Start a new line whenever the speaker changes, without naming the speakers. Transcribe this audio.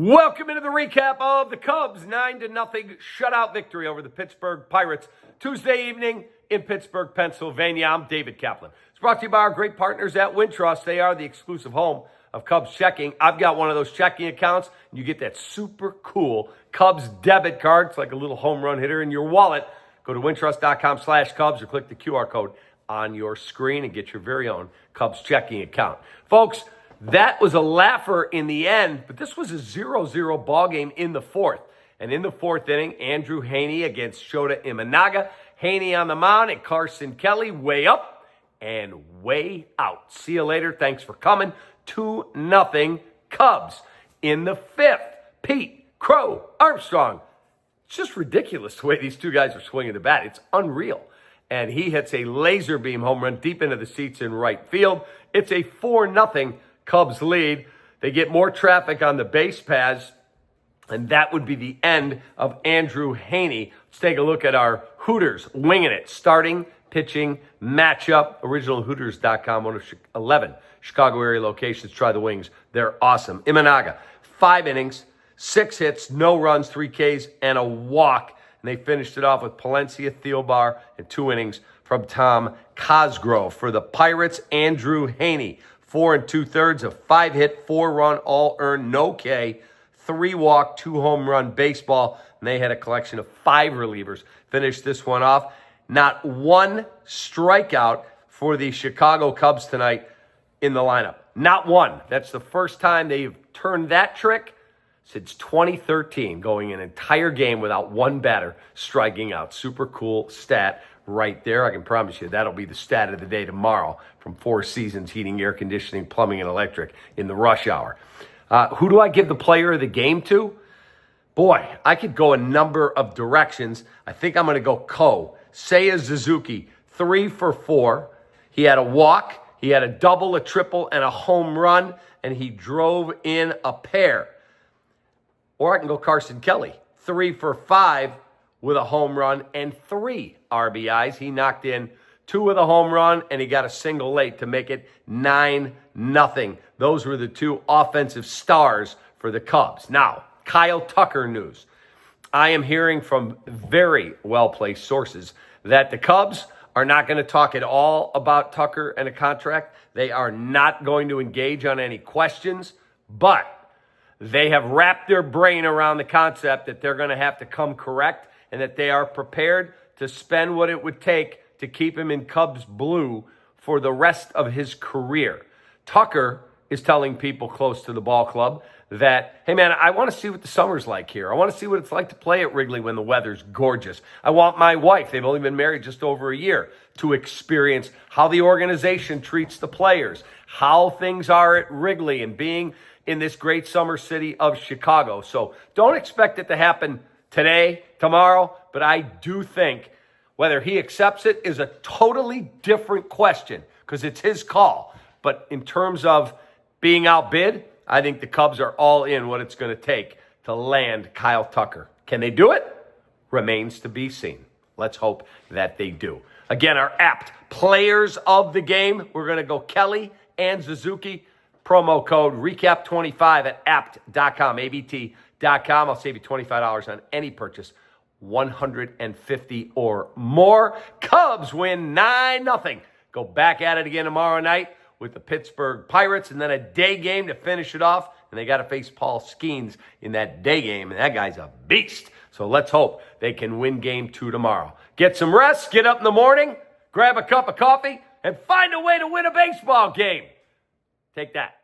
Welcome into the recap of the Cubs' 9-0 shutout victory over the Pittsburgh Pirates Tuesday evening in Pittsburgh, Pennsylvania. I'm David Kaplan. It's brought to you by our great partners at Wintrust. They are the exclusive home of Cubs checking. I've got one of those checking accounts, and you get that super cool Cubs debit card. It's like a little home run hitter in your wallet. Go to wintrust.com/Cubs or click the QR code on your screen and get your very own Cubs checking account. Folks, that was a laugher in the end, but this was a 0-0 ball game in the fourth. And in the fourth inning, Andrew Heaney against Shota Imanaga. Heaney on the mound and Carson Kelly way up and way out. See you later. Thanks for coming. 2-0 Cubs. In the fifth, Pete Crow Armstrong. It's just ridiculous the way these two guys are swinging the bat. It's unreal. And he hits a laser beam home run deep into the seats in right field. It's a 4-0 Cubs lead. They get more traffic on the base paths, and that would be the end of Andrew Heaney. Let's take a look at our Hooters winging it. Starting, pitching, matchup. OriginalHooters.com, one of 11 Chicago area locations. Try the wings. They're awesome. Imanaga, 5 innings, 6 hits, no runs, 3 Ks, and a walk. And they finished it off with Palencia, Thielbar, and 2 innings from Tom Cosgrove. For the Pirates, Andrew Heaney, 4 2/3, a 5-hit, 4-run, all-earned, no K, 3-walk, 2-home-run baseball. And they had a collection of 5 relievers. Finished this one off. Not one strikeout for the Chicago Cubs tonight in the lineup. Not one. That's the first time they've turned that trick since 2013, going an entire game without one batter striking out. Super cool stat right there. I can promise you that'll be the stat of the day tomorrow from Four Seasons Heating, Air Conditioning, Plumbing, and Electric in the rush hour. Who do I give the player of the game to? Boy, I could go a number of directions. I think I'm going to go Seiya Suzuki, 3 for 4. He had a walk, he had a double, a triple, and a home run, and he drove in a pair. Or I can go Carson Kelly, 3 for 5 with a home run and 3 RBIs. He knocked in 2 with a home run, and he got a single late to make it 9-0. Those were the 2 offensive stars for the Cubs. Now, Kyle Tucker news. I am hearing from very well-placed sources that the Cubs are not going to talk at all about Tucker and a contract. They are not going to engage on any questions, but they have wrapped their brain around the concept that they're going to have to come correct and that they are prepared to spend what it would take to keep him in Cubs blue for the rest of his career. Tucker is telling people close to the ball club that, hey man, I want to see what the summer's like here. I want to see what it's like to play at Wrigley when the weather's gorgeous. I want my wife, they've only been married just over a year, to experience how the organization treats the players, how things are at Wrigley and being in this great summer city of Chicago. So don't expect it to happen today, tomorrow, but I do think whether he accepts it is a totally different question because it's his call. But in terms of being outbid, I think the Cubs are all in what it's going to take to land Kyle Tucker. Can they do it? Remains to be seen. Let's hope that they do. Again, our apt players of the game, we're going to go Kelly and Suzuki. Promo code REKAP25 at apt.com, abt.com. I'll save you $25 on any purchase, $150 or more. Cubs win 9-0. Go back at it again tomorrow night with the Pittsburgh Pirates, and then a day game to finish it off. And they got to face Paul Skeens in that day game, and that guy's a beast. So let's hope they can win game 2 tomorrow. Get some rest, get up in the morning, grab a cup of coffee, and find a way to win a baseball game. Take that.